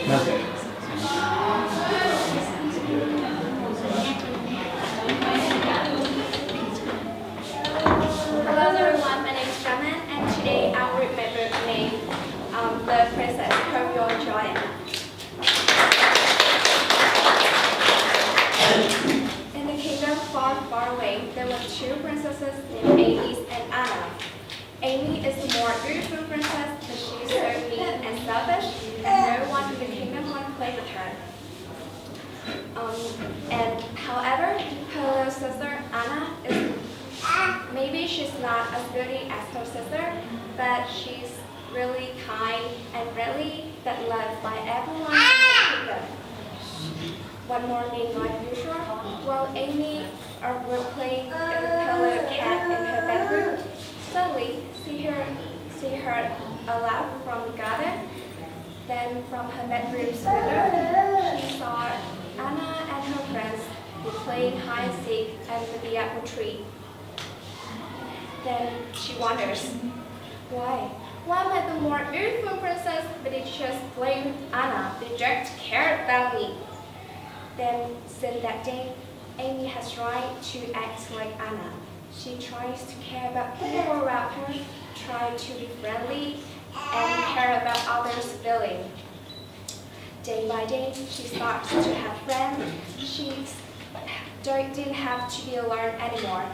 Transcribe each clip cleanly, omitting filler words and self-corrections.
Hello everyone, my name is Tram Anh, and today I will remember the name the princess from your Joanna. In the kingdom far, far away, there were two princesses named Amy and Anna. Amy is the more beautiful princess, but she is so mean and selfish, and no one in the kingdom want to play with her. And however, her little sister Anna is maybe she's not as goody as her sister, but she's really kind and really that loved by everyone in the kingdom. One morning, like usual, while Amy were playing with her little cat in her bedroom, suddenly she heard a laugh from the garden. Then from her bedroom's window, she saw Anna and her friends were playing hide and seek under the apple tree. Then she wonders, why? Why am I the more beautiful princess, but it's just playing with Anna? They don't care about me. Then, since that day, Amy has tried to act like Anna. She tries to care about people around her, try to be friendly, and care about others' feelings. Day by day, she starts to have friends. She didn't have to be alone anymore.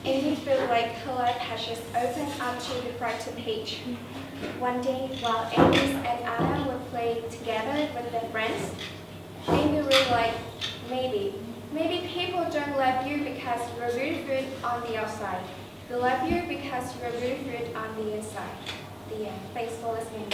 Amy felt like her life has just opened up to the brighter page. One day, while Amy and Anna were playing together with their friends, Amy realized maybe people don't love you because you're beautiful on the outside. They love you because you're beautiful on the inside. The end. Thanks for listening.